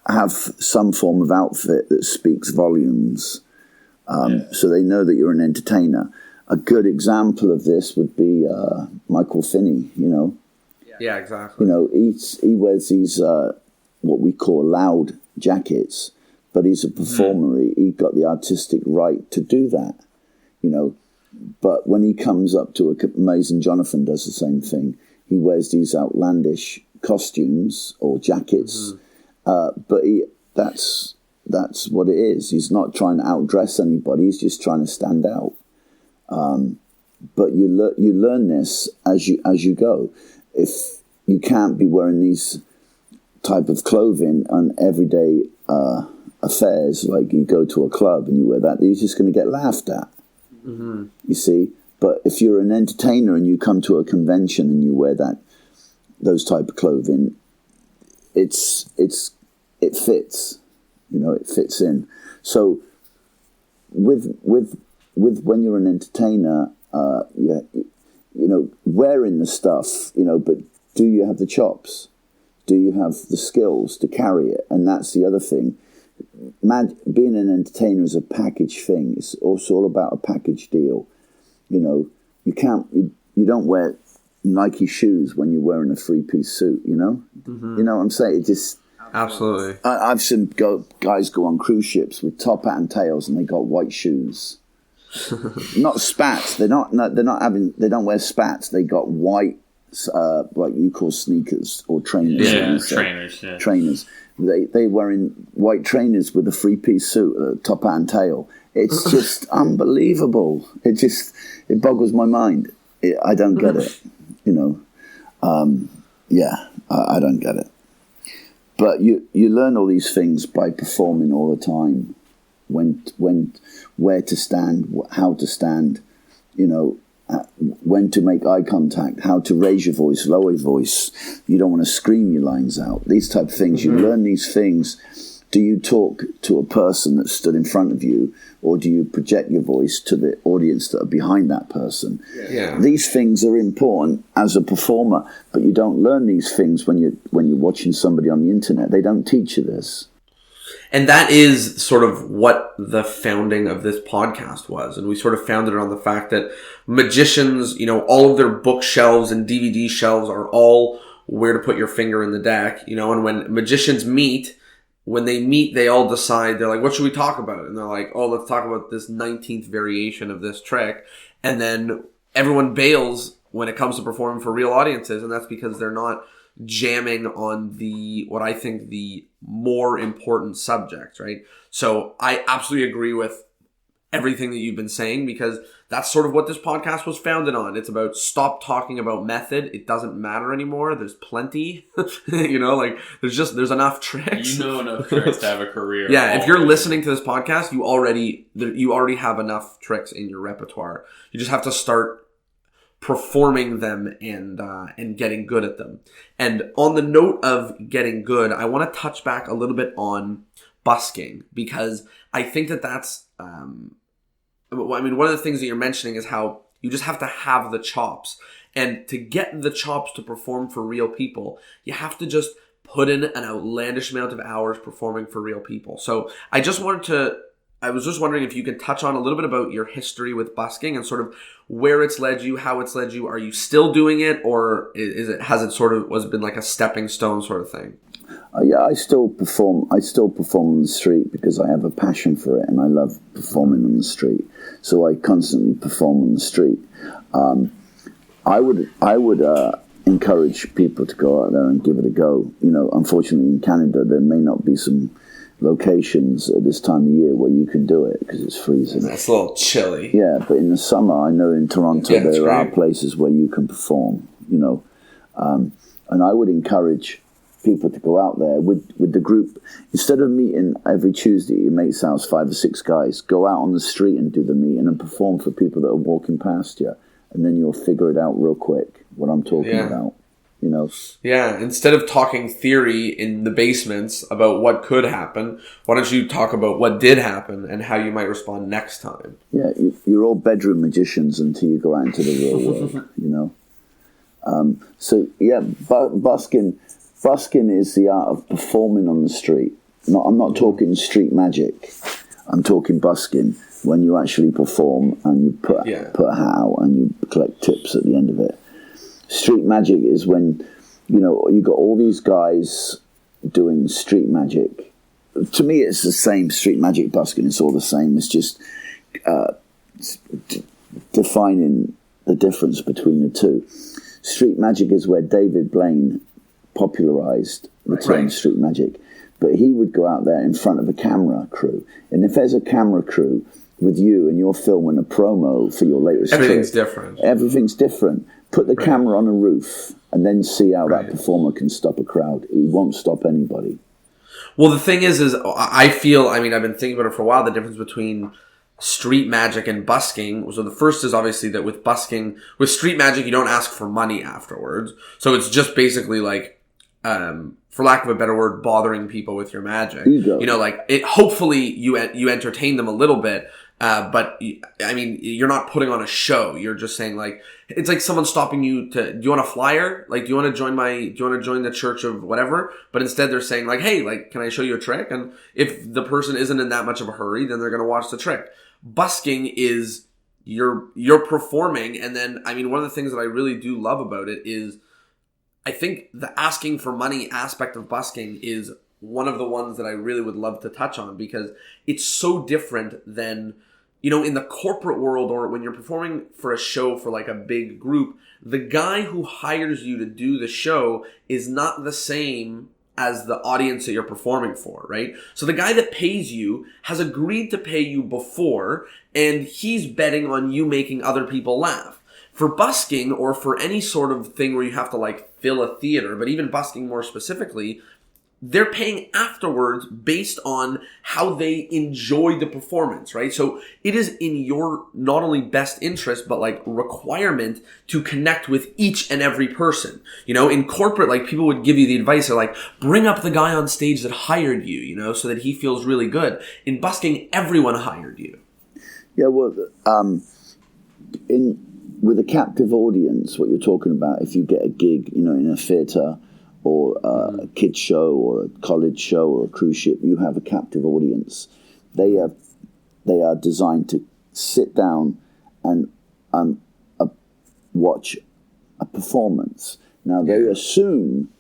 Speaker 3: have some form of outfit that speaks volumes, so they know that you're an entertainer. A good example of this would be Michael Finney.
Speaker 1: Yeah, exactly.
Speaker 3: He wears these what we call loud jackets, but he's a performer. He got the artistic right to do that. But when he comes up to Amazing Jonathan does the same thing. He wears these outlandish costumes or jackets, but that's what it is. He's not trying to outdress anybody. He's just trying to stand out. But you learn this as you go. If you can't be wearing these type of clothing on everyday affairs, like you go to a club and you wear that, you're just going to get laughed at. Mm-hmm. You see, but if you're an entertainer and you come to a convention and you wear those type of clothing, it fits. It fits in. So with when you're an entertainer, wearing the stuff, but do you have the chops? Do you have the skills to carry it? And that's the other thing. Being an entertainer is a package thing. It's also all about a package deal. You don't wear Nike shoes when you're wearing a 3-piece suit. Mm-hmm. You know what I'm saying? It just
Speaker 1: absolutely.
Speaker 3: I've seen guys go on cruise ships with top hat and tails, and they got white shoes. Not spats. They don't wear spats. They got white, like you call sneakers or trainers.
Speaker 2: Yeah, trainers. Yeah.
Speaker 3: Trainers. They wearing white trainers with a 3-piece suit, top hat and tail. It's just unbelievable. It boggles my mind. I don't get it. I don't get it. But you learn all these things by performing all the time. Where to stand, how to stand, when to make eye contact, how to raise your voice, lower your voice. You don't want to scream your lines out. These type of things. Mm-hmm. You learn these things. Do you talk to a person that stood in front of you, or do you project your voice to the audience that are behind that person?
Speaker 1: Yeah.
Speaker 3: These things are important as a performer, but you don't learn these things when you're watching somebody on the internet. They don't teach you this.
Speaker 1: And that is sort of what the founding of this podcast was. And we sort of founded it on the fact that magicians, all of their bookshelves and DVD shelves are all where to put your finger in the deck, and when magicians meet, they all decide, they're like, what should we talk about? And they're like, oh, let's talk about this 19th variation of this trick. And then everyone bails when it comes to performing for real audiences. And that's because they're not jamming on what I think the more important subjects, right? So I absolutely agree with everything that you've been saying, because that's sort of what this podcast was founded on. It's about stop talking about method. It doesn't matter anymore. There's plenty, there's enough tricks.
Speaker 2: Enough tricks to have a career.
Speaker 1: Yeah. If you're listening to this podcast, you already have enough tricks in your repertoire. You just have to start performing them and getting good at them. And on the note of getting good, I want to touch back a little bit on busking, because I think that's one of the things that you're mentioning is how you just have to have the chops. And to get the chops to perform for real people, you have to just put in an outlandish amount of hours performing for real people. So I was just wondering if you could touch on a little bit about your history with busking and sort of where it's led you, how it's led you. Are you still doing it, or was it been like a stepping stone sort of thing?
Speaker 3: Yeah, I still perform. I still perform on the street because I have a passion for it, and I love performing on the street. So I constantly perform on the street. I would encourage people to go out there and give it a go. You know, unfortunately in Canada there may not be some locations at this time of year where you can do it because it's freezing.
Speaker 1: It's a little chilly.
Speaker 3: Yeah, but in the summer, I know in Toronto there are places where you can perform. You know, and I would encourage people to go out there with the group. Instead of meeting every Tuesday at your mate's house, 5 or 6 guys, go out on the street and do the meeting and perform for people that are walking past you, and then you'll figure it out real quick what I'm talking about. You know?
Speaker 1: Yeah, instead of talking theory in the basements about what could happen, why don't you talk about what did happen and how you might respond next time?
Speaker 3: Yeah, you're all bedroom magicians until you go out into the real world, you know? So, yeah, busking is the art of performing on the street. I'm not talking street magic. I'm talking busking, when you actually perform and you put a hat out and you collect tips at the end of it. Street magic is when, you know, you got all these guys doing street magic. To me, it's the same. Street magic, busking, it's all the same. It's just defining the difference between the two. Street magic is where David Blaine popularized the term street magic, but he would go out there in front of a camera crew, and if there's a camera crew with you and you're filming a promo for your latest
Speaker 1: everything's
Speaker 3: trick,
Speaker 1: different.
Speaker 3: Everything's different. Put the camera on a roof and then see how that performer can stop a crowd. He won't stop anybody.
Speaker 1: Well, the thing is I feel, I mean, I've been thinking about it for a while, the difference between street magic and busking. So the first is obviously that with busking, with street magic, you don't ask for money afterwards. So it's just basically like, for lack of a better word, bothering people with your magic. You know, like it. Hopefully, you entertain them a little bit, but I mean, you're not putting on a show. You're just saying like it's like someone stopping you to. Do you want a flyer? Like, do you want to join the church of whatever? But instead, they're saying like, hey, like, can I show you a trick? And if the person isn't in that much of a hurry, then they're going to watch the trick. Busking is you're performing, and then I mean, one of the things that I really do love about it is, I think the asking for money aspect of busking is one of the ones that I really would love to touch on, because it's so different than, you know, in the corporate world or when you're performing for a show for like a big group, the guy who hires you to do the show is not the same as the audience that you're performing for, right? So the guy that pays you has agreed to pay you before, and he's betting on you making other people laugh. For busking, or for any sort of thing where you have to like fill a theater, but even busking more specifically, they're paying afterwards based on how they enjoy the performance, right? So it is in your not only best interest, but like requirement to connect with each and every person. You know, in corporate, like people would give you the advice, they're like, bring up the guy on stage that hired you, you know, so that he feels really good. In busking, everyone hired you.
Speaker 3: Yeah, well, with a captive audience, what you're talking about, if you get a gig, you know, in a theatre or a kids show or a college show or a cruise ship, you have a captive audience. They are designed to sit down and watch a performance. Now, they assume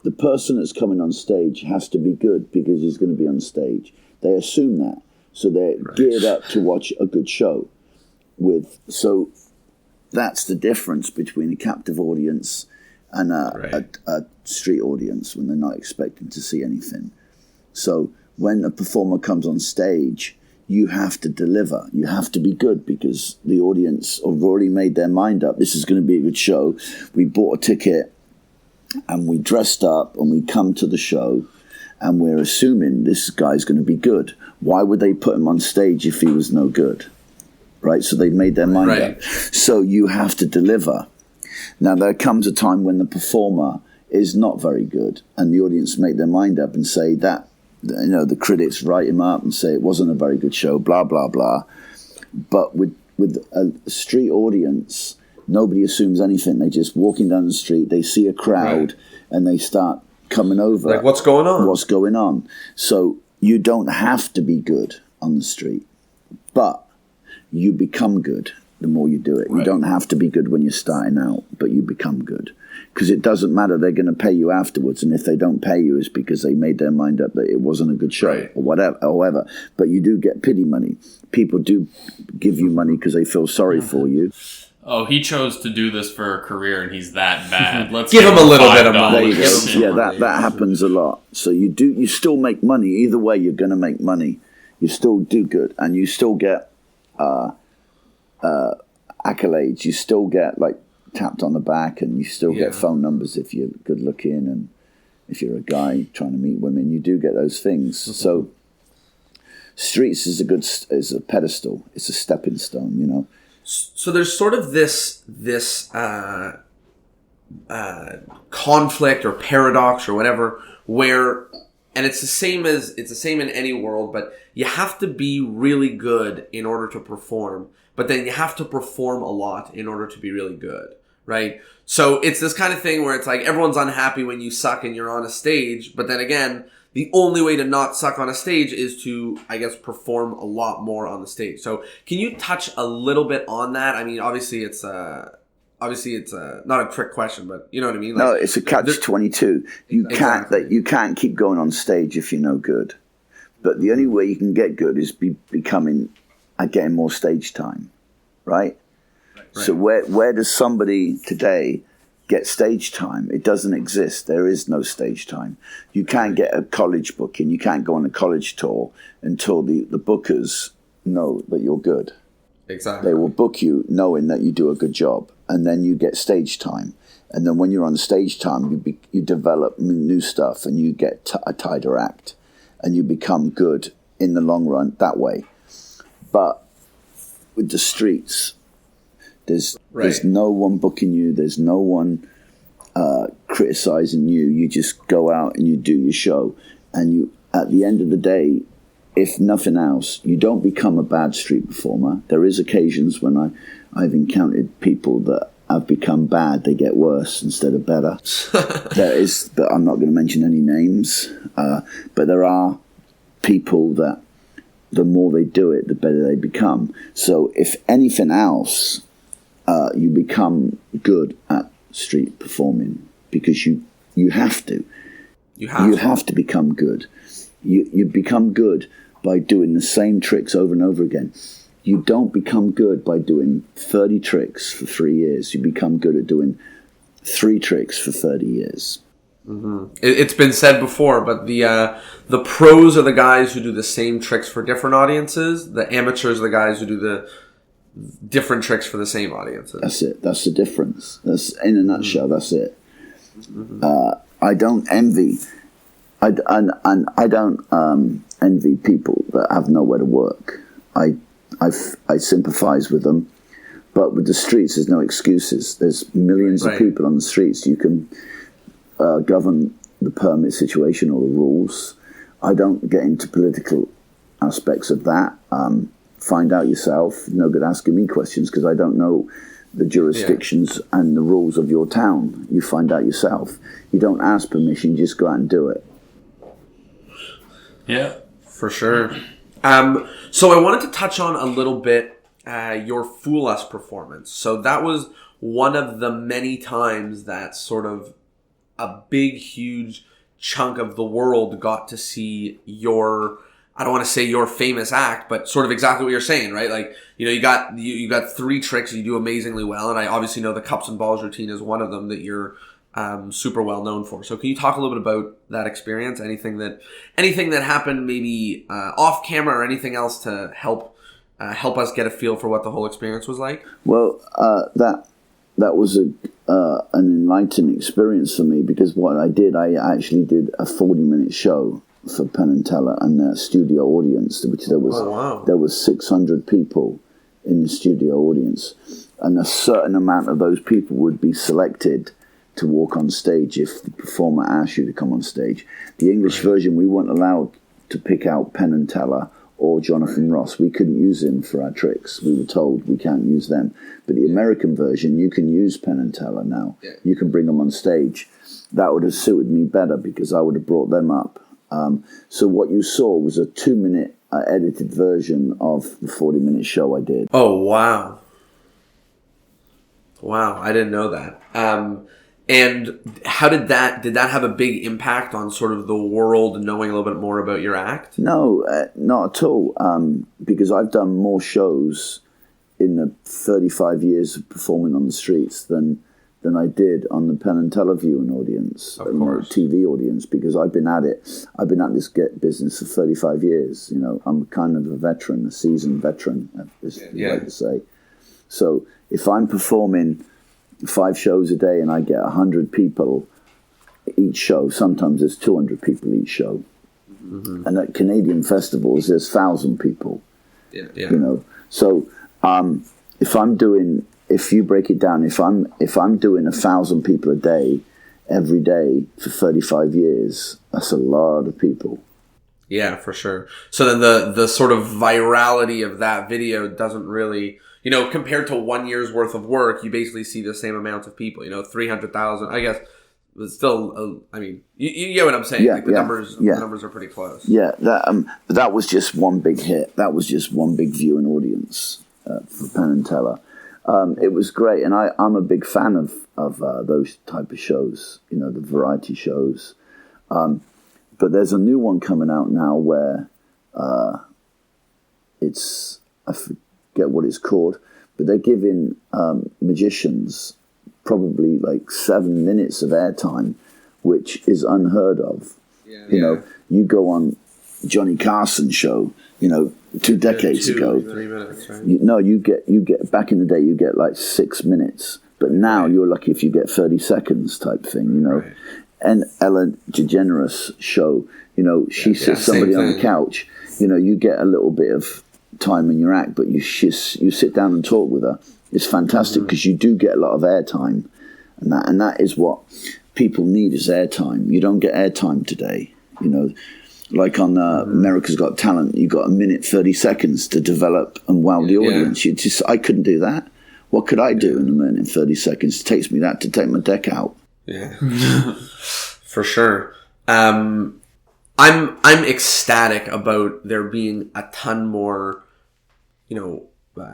Speaker 3: the person that's coming on stage has to be good because he's going to be on stage. They assume that. So they're geared up to watch a good show. So that's the difference between a captive audience and a street audience when they're not expecting to see anything. So when a performer comes on stage, you have to deliver. You have to be good because the audience have already made their mind up. This is going to be a good show. We bought a ticket and we dressed up and we come to the show and we're assuming this guy's going to be good. Why would they put him on stage if he was no good? Right? So they've made their mind up. So you have to deliver. Now, there comes a time when the performer is not very good and the audience make their mind up and say that, you know, the critics write him up and say it wasn't a very good show, blah, blah, blah. But with a street audience, nobody assumes anything. They just walking down the street, they see a crowd and they start coming over.
Speaker 1: Like, what's going on?
Speaker 3: What's going on? So you don't have to be good on the street, but you become good the more you do it. Right. You don't have to be good when you're starting out, but you become good. Because it doesn't matter, they're going to pay you afterwards, and if they don't pay you, it's because they made their mind up that it wasn't a good show, right, or whatever. However, but you do get pity money. People do give you money because they feel sorry for you.
Speaker 2: Oh, he chose to do this for a career, and he's that bad. Let's
Speaker 1: give him a little bit of money.
Speaker 3: Yeah, that happens a lot. So you still make money. Either way, you're going to make money. You still do good, and you still get accolades. You still get like tapped on the back, and you still get phone numbers if you're good looking, and if you're a guy trying to meet women, you do get those things. Mm-hmm. So streets is a pedestal. It's a stepping stone, you know.
Speaker 1: So there's sort of this conflict or paradox or whatever, where, and it's the same in any world, but you have to be really good in order to perform, but then you have to perform a lot in order to be really good, right? So it's this kind of thing where it's like everyone's unhappy when you suck and you're on a stage, but then again, the only way to not suck on a stage is to, I guess, perform a lot more on the stage. So can you touch a little bit on that? I mean, obviously it's not a trick question, but you know what I mean? Like,
Speaker 3: no, it's a catch-22. You can't keep going on stage if you're no good. But the only way you can get good is getting more stage time, right? So where does somebody today get stage time? It doesn't exist. There is no stage time. You can't get a college booking. You can't go on a college tour until the bookers know that you're good.
Speaker 1: Exactly.
Speaker 3: They will book you knowing that you do a good job, and then you get stage time. And then when you're on stage time, you develop new stuff, and you get a tighter act, and you become good in the long run that way. But with the streets, there's no one booking you. There's no one criticizing you. You just go out and you do your show. And you, at the end of the day, if nothing else, you don't become a bad street performer. There is occasions when I've encountered people that have become bad. They get worse instead of better. But I'm not going to mention any names. But there are people that the more they do it, the better they become. So if anything else, you become good at street performing because you have to. You have to become good. You become good by doing the same tricks over and over again. You don't become good by doing 30 tricks for 3 years. You become good at doing 3 tricks for 30 years.
Speaker 1: Mm-hmm. It's been said before, but the pros are the guys who do the same tricks for different audiences. The amateurs are the guys who do the different tricks for the same audiences.
Speaker 3: That's it. That's the difference. That's in a nutshell. That's it. Mm-hmm. I don't envy. I don't envy people that have nowhere to work. I sympathise with them, but with the streets, there's no excuses. There's millions of people on the streets. You can govern the permit situation or the rules. I don't get into political aspects of that. Find out yourself. No good asking me questions because I don't know the jurisdictions and the rules of your town. You find out yourself. You don't ask permission, just go out and do it.
Speaker 2: Yeah,
Speaker 1: for sure. So I wanted to touch on a little bit your Fool Us performance. So that was one of the many times that sort of a big, huge chunk of the world got to see your, I don't want to say your famous act, but sort of exactly what you're saying, right? Like, you know, you got 3 tricks you do amazingly well, and I obviously know the cups and balls routine is one of them that you're super well known for. So can you talk a little bit about that experience? Anything that happened maybe off camera or anything else to help us get a feel for what the whole experience was like?
Speaker 3: Well, that was an enlightening experience for me because what I actually did a 40-minute show for Penn and Teller and their studio audience, which there was 600 people in the studio audience, and a certain amount of those people would be selected to walk on stage if the performer asked you to come on stage. The English version, we weren't allowed to pick out Penn and Teller or Jonathan Ross. We couldn't use him for our tricks. We were told we can't use them. But the American version, you can use Penn and Teller now. Yeah. You can bring them on stage. that would have suited me better because I would have brought them up. So what you saw was a 2-minute edited version of the 40-minute show I did.
Speaker 1: Oh, wow. Wow, I didn't know that. And how did that have a big impact on sort of the world knowing a little bit more about your act?
Speaker 3: No, not at all. Because I've done more shows in the 35 years of performing on the streets than I did on the Penn and Television audience, TV audience, because I've been at this business for 35 years. You know, I'm kind of a veteran, a seasoned veteran, as you like to say. So if I'm performing 5 shows a day and I get 100 people each show, sometimes there's 200 people each show. Mm-hmm. And at Canadian festivals, there's 1,000 people. Yeah. You know, so if you break it down, if I'm doing 1,000 people a day, every day for 35 years, that's a lot of people.
Speaker 1: Yeah, for sure. So then the sort of virality of that video doesn't really, you know, compared to 1 year's worth of work, you basically see the same amount of people, you know, 300,000, I guess. But still, I mean, you get what I'm saying. The numbers are pretty close. Yeah,
Speaker 3: that was just one big hit. That was just one big viewing audience for Penn and Teller. It was great, and I'm a big fan of those type of shows, you know, the variety shows. But there's a new one coming out now where I forget what it's called, but they're giving magicians probably like 7 minutes of airtime, which is unheard of. You know, you go on Johnny Carson's show, you know, 2 decades ago.
Speaker 1: 3 minutes, right?
Speaker 3: You get back in the day, you get like 6 minutes, but now you're lucky if you get 30 seconds type thing, you know. Right. And Ellen DeGeneres show, you know, she sits somebody on the couch, you know, you get a little bit of time in your act, but you sit down and talk with her. It's fantastic because you do get a lot of airtime, and that is what people need, is airtime. You don't get airtime today, you know. Like on America's Got Talent, you got 1 minute 30 seconds to develop and wow the audience. I couldn't do that. What could I do in 1 minute and 30 seconds? It takes me that to take my deck out.
Speaker 1: Yeah, for sure. I'm ecstatic about there being a ton more, you know,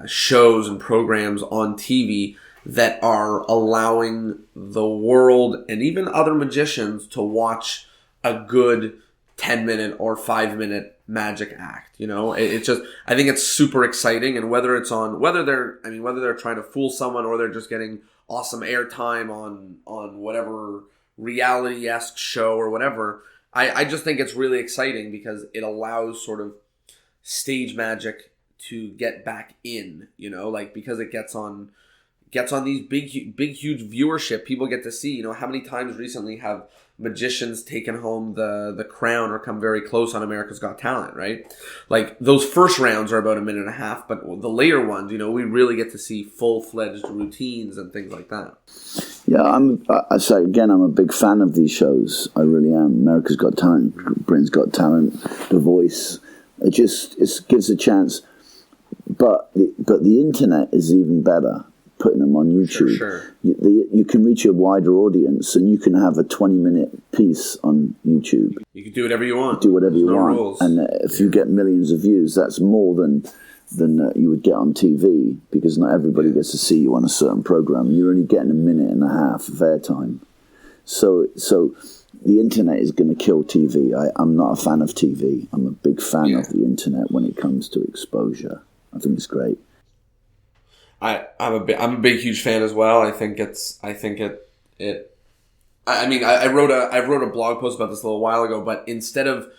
Speaker 1: shows and programs on TV that are allowing the world and even other magicians to watch a good 10-minute or 5-minute magic act. You know, it's just, I think it's super exciting. And whether they're trying to fool someone or they're just getting awesome airtime on whatever reality-esque show or whatever, I just think it's really exciting because it allows sort of stage magic to get back in, you know, like, because it gets on these big huge viewership. People get to see, you know, how many times recently have magicians taken home the crown or come very close on America's Got Talent, right? Like, those first rounds are about 1.5 minutes, but the later ones, you know, we really get to see full-fledged routines and things like that.
Speaker 3: Yeah, I say again, I'm a big fan of these shows. I really am. America's Got Talent, Britain's Got Talent, The Voice. It gives a chance. But the internet is even better, putting them on YouTube.
Speaker 1: Sure.
Speaker 3: You can reach a wider audience, and you can have a 20-minute piece on YouTube.
Speaker 1: You can do whatever you want.
Speaker 3: Do whatever you want.
Speaker 1: Rules.
Speaker 3: And if you get millions of views, that's more than you would get on TV, because not everybody gets to see you on a certain program. You're only getting 1.5 minutes of airtime. So the internet is going to kill TV. I'm not a fan of TV. I'm a big fan of the internet when it comes to exposure. I think it's great.
Speaker 1: I'm a big huge fan as well. I wrote a blog post about this a little while ago, but instead of,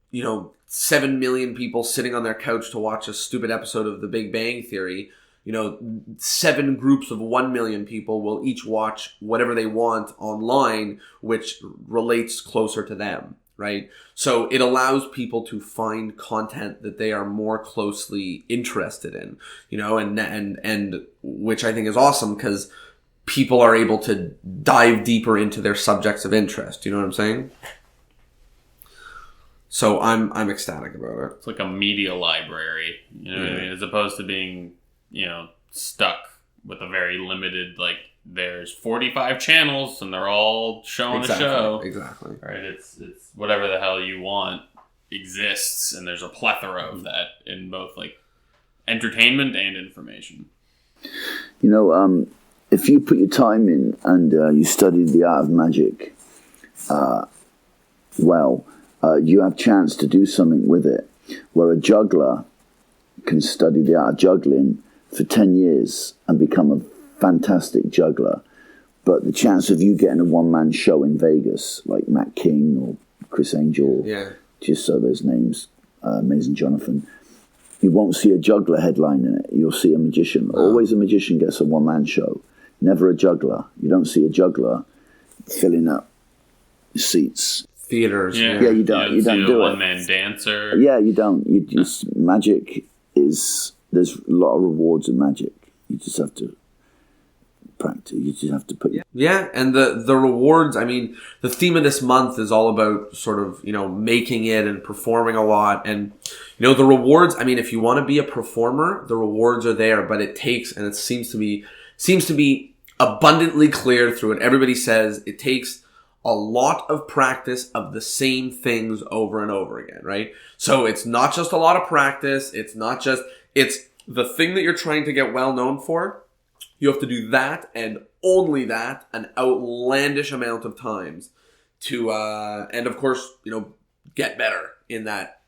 Speaker 1: you know, 7 million people sitting on their couch to watch a stupid episode of The Big Bang Theory, you know, 7 groups of 1 million people will each watch whatever they want online, which relates closer to them. Right? So it allows people to find content that they are more closely interested in, you know, and which I think is awesome because people are able to dive deeper into their subjects of interest. You know what I'm saying? So I'm ecstatic about it.
Speaker 2: It's like a media library, you know what I mean? As opposed to being, you know, stuck with a very limited, like, there's 45 channels and they're all showing a show.
Speaker 1: Exactly.
Speaker 2: Right? It's whatever the hell you want exists, and there's a plethora of that in both like entertainment and information.
Speaker 3: You know, if you put your time in and you studied the art of magic you have chance to do something with it, where a juggler can study the art of juggling for 10 years and become a fantastic juggler. But the chance of you getting a one-man show in Vegas, like Matt King or Chris Angel, just so those names, Amazing Jonathan, you won't see a juggler headlining it. You'll see a magician. Always a magician gets a one-man show. Never a juggler. You don't see a juggler filling up seats.
Speaker 1: Theaters.
Speaker 2: Yeah,
Speaker 3: you don't. You don't do it.
Speaker 2: One-man dancer.
Speaker 3: Yeah, you don't. You just magic is. There's a lot of rewards in magic. You just have to practice. You just have to put.
Speaker 1: Yeah, and the rewards. I mean, the theme of this month is all about sort of making it and performing a lot, and the rewards. I mean, if you want to be a performer, the rewards are there, but it takes, and it seems to be abundantly clear through it. Everybody says it takes a lot of practice of the same things over and over again, right? So it's not just a lot of practice. It's the thing that you're trying to get well known for. You have to do that and only that an outlandish amount of times to, and of course, get better in that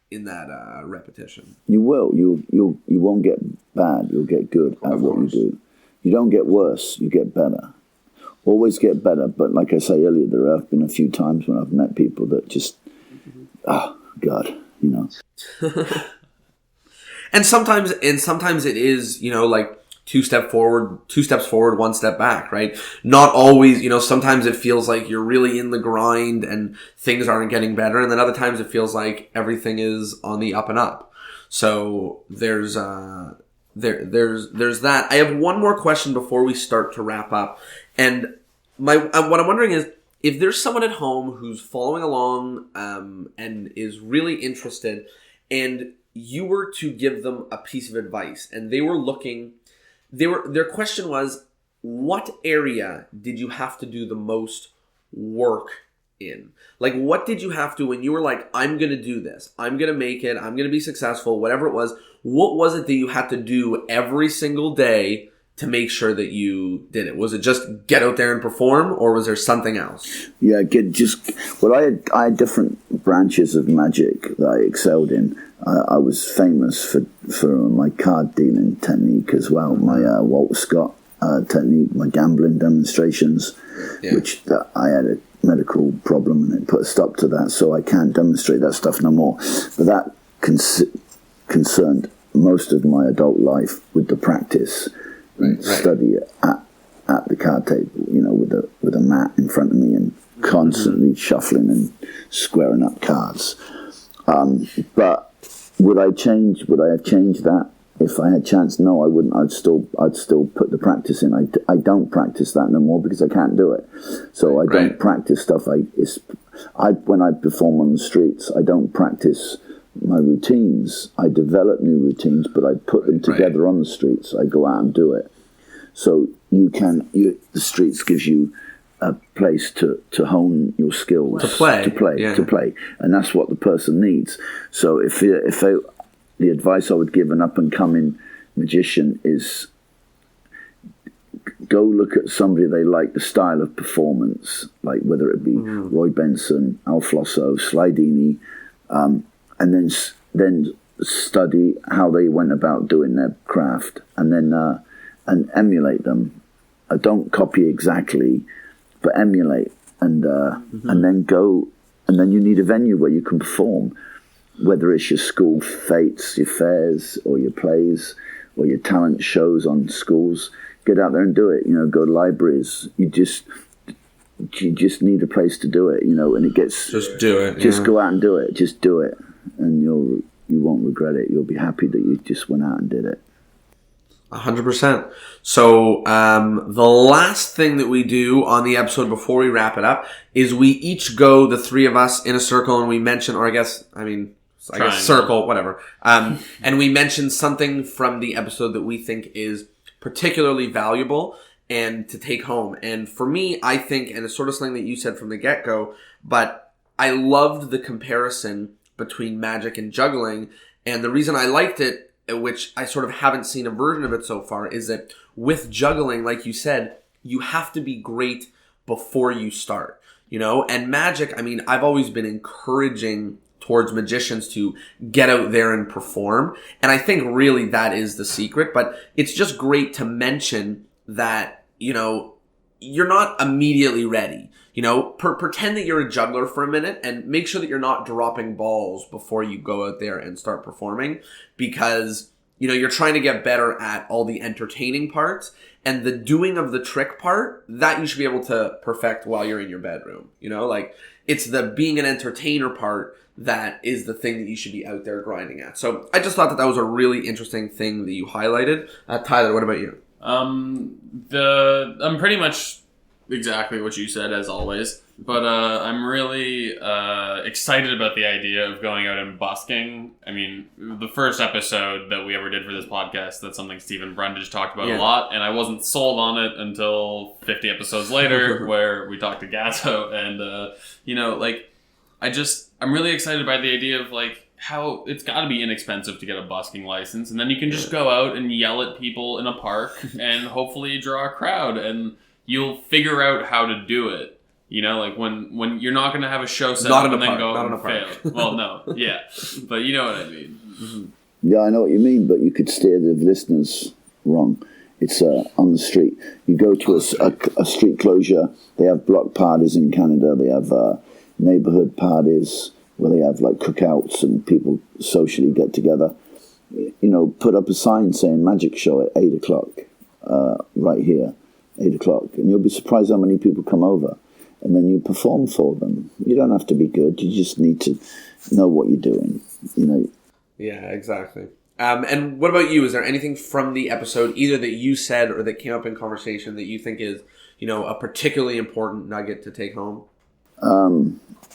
Speaker 1: repetition.
Speaker 3: You will. You won't get bad. You'll get good at what you do. You don't get worse. You get better. Always get better. But like I say earlier, there have been a few times when I've met people that just, God.
Speaker 1: And sometimes it is, like two steps forward, one step back, right? Not always, sometimes it feels like you're really in the grind and things aren't getting better. And then other times it feels like everything is on the up and up. So there's that. I have one more question before we start to wrap up. And what I'm wondering is, if there's someone at home who's following along and is really interested, and you were to give them a piece of advice, and they were looking, their question was, what area did you have to do the most work in? Like, what did you have to, when you were like, I'm going to do this, I'm going to make it, I'm going to be successful, whatever it was, what was it that you had to do every single day to make sure that you did it? Was it just get out there and perform, or was there something else?
Speaker 3: Yeah, I had different branches of magic that I excelled in. I was famous for my card dealing technique as well, my Walter Scott technique, my gambling demonstrations, which I had a medical problem and it put a stop to that, so I can't demonstrate that stuff no more. But that concerned most of my adult life with the practice. Right. Study at the card table, with a mat in front of me and constantly shuffling and squaring up cards. But would I have changed that if I had chance? No, I wouldn't. I'd still put the practice in. I don't practice that no more because I can't do it. So I don't practice stuff. When I perform on the streets, I don't practice my routines. I develop new routines, but I put them together on the streets. I go out and do it. So the streets gives you a place to hone your skills, to play, and that's what the person needs. So if the advice I would give an up and coming magician is, go look at somebody they like the style of performance, like whether it be Roy Benson, Al Flosso, Slidini, and then study how they went about doing their craft, and then and emulate them. Don't copy exactly, but emulate, and then go. And then you need a venue where you can perform, whether it's your school fetes, your fairs, or your plays, or your talent shows on schools. Get out there and do it. Go to libraries. You just need a place to do it. And it gets,
Speaker 1: just do it.
Speaker 3: Just go out and do it. Just do it. And you won't regret it. You'll be happy that you just went out and did it.
Speaker 1: 100%. So the last thing that we do on the episode before we wrap it up is we each go, the three of us, in a circle, and we mention, or I guess circle, whatever. And we mention something from the episode that we think is particularly valuable. and to take home. And for me, I think, and it's sort of something that you said from the get-go, but I loved the comparison between magic and juggling. And the reason I liked it, which I sort of haven't seen a version of it so far, is that with juggling, like you said, you have to be great before you start, and magic, I mean, I've always been encouraging towards magicians to get out there and perform. And I think really that is the secret, but it's just great to mention that, you're not immediately ready. Pretend that you're a juggler for a minute and make sure that you're not dropping balls before you go out there and start performing, because, you're trying to get better at all the entertaining parts, and the doing of the trick part, that you should be able to perfect while you're in your bedroom. It's the being an entertainer part that is the thing that you should be out there grinding at. So I just thought that was a really interesting thing that you highlighted. Tyler, what about you?
Speaker 2: I'm pretty much exactly what you said, as always. But I'm really excited about the idea of going out and busking. I mean, the first episode that we ever did for this podcast, that's something Stephen Brundage talked about a lot, and I wasn't sold on it until 50 episodes later, where we talked to Gazzo, and I'm really excited by the idea of how it's got to be inexpensive to get a busking license, and then you can just go out and yell at people in a park and hopefully draw a crowd, and you'll figure out how to do it. When you're not going to have a show set up and then go and fail. Well, no, yeah, but you know what I mean.
Speaker 3: Mm-hmm. Yeah, I know what you mean, but you could steer the listeners wrong. It's on the street. You go to a street closure. They have block parties in Canada. They have neighborhood parties where they have cookouts and people socially get together. Put up a sign saying magic show at 8 o'clock, right here, 8 o'clock. And you'll be surprised how many people come over. And then you perform for them. You don't have to be good. You just need to know what you're doing,
Speaker 1: Yeah, exactly. And what about you? Is there anything from the episode, either that you said or that came up in conversation, that you think is, a particularly important nugget to take home?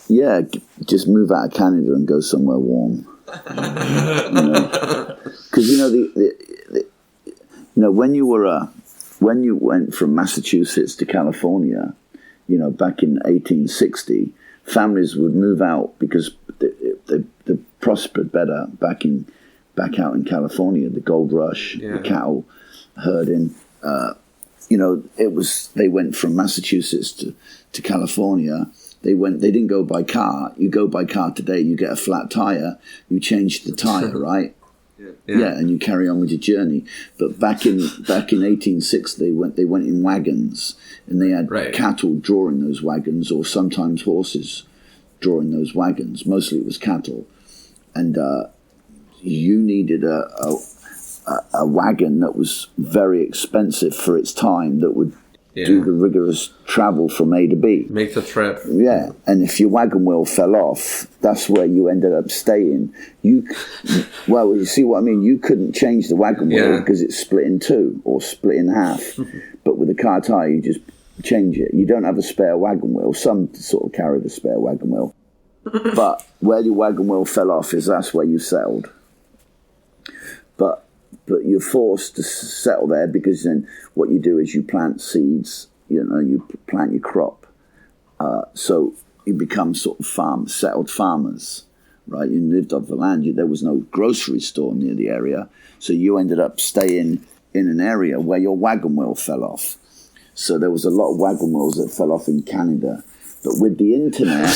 Speaker 3: Yeah, just move out of Canada and go somewhere warm. Because when you went from Massachusetts to California, back in 1860, families would move out because they prospered better back out in California. The gold rush, the cattle herding. They went from Massachusetts to California. They didn't go by car. You go by car today, you get a flat tire, you change the tire, right? Yeah, and you carry on with your journey. But back in 1860, they went in wagons, and they had cattle drawing those wagons, or sometimes horses drawing those wagons. Mostly it was cattle, and you needed a wagon that was very expensive for its time, that would do the rigorous travel from A to B.
Speaker 1: Make the trip.
Speaker 3: Yeah, and if your wagon wheel fell off, that's where you ended up staying. You see what I mean? You couldn't change the wagon wheel because it's split in two or split in half. But with a car tire, you just change it. You don't have a spare wagon wheel. Some sort of carry the spare wagon wheel. But where your wagon wheel fell off that's where you settled. But you're forced to settle there, because then what you do is you plant seeds, you plant your crop. So you become sort of settled farmers, right? You lived off the land. There was no grocery store near the area. So you ended up staying in an area where your wagon wheel fell off. So there was a lot of wagon wheels that fell off in Canada. But with the internet...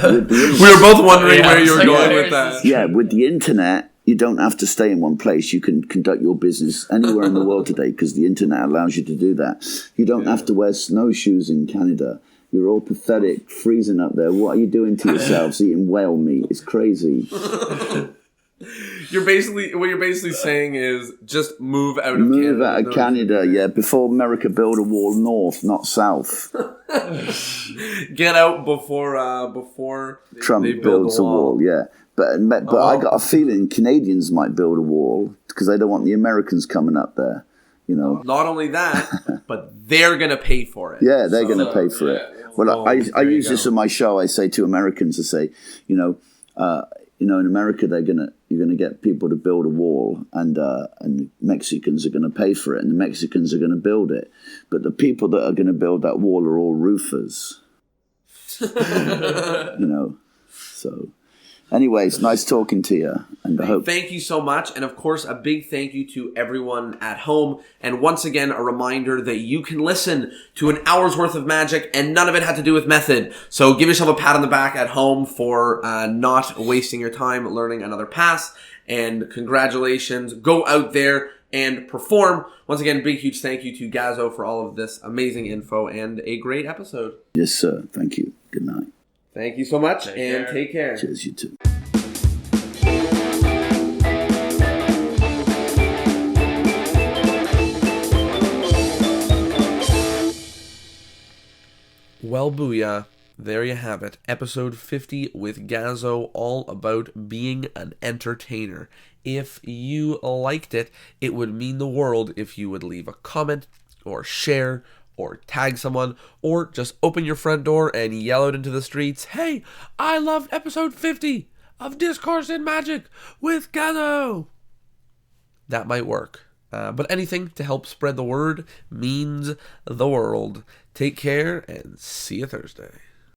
Speaker 1: we were both wondering where you were going with that.
Speaker 3: Yeah, with the internet, you don't have to stay in one place. You can conduct your business anywhere in the world today, because the internet allows you to do that. You don't have to wear snowshoes in Canada. You're all pathetic, freezing up there. What are you doing to yourselves, eating whale meat? It's crazy.
Speaker 1: What you're basically saying is just move out of Canada.
Speaker 3: Move out of Canada, yeah. Before America build a wall north, not south.
Speaker 1: Get out before
Speaker 3: Trump builds a wall, yeah. But I got a feeling Canadians might build a wall because they don't want the Americans coming up there,
Speaker 1: Not only that, but they're going to pay for it.
Speaker 3: Yeah, they're going to pay for it. Well, I use this in my show. I say to Americans, in America, they're going to, You're going to get people to build a wall, and Mexicans are going to pay for it, and the Mexicans are going to build it. But the people that are going to build that wall are all roofers. So anyways, nice talking to you, and I hope.
Speaker 1: Thank you so much, and of course a big thank you to everyone at home, and once again a reminder that you can listen to an hour's worth of magic and none of it had to do with method. So give yourself a pat on the back at home for not wasting your time learning another pass, and congratulations. Go out there and perform. Once again, big huge thank you to Gazzo for all of this amazing info and a great episode.
Speaker 3: Yes, sir. Thank you. Good night.
Speaker 1: Thank you so much, take care.
Speaker 3: Cheers, you too.
Speaker 1: Well, booyah. There you have it. Episode 50 with Gazzo, all about being an entertainer. If you liked it, it would mean the world if you would leave a comment or share or tag someone, or just open your front door and yell out into the streets, "Hey, I loved episode 50 of Discourse in Magic with Gazzo." That might work. But anything to help spread the word means the world. Take care and see you Thursday.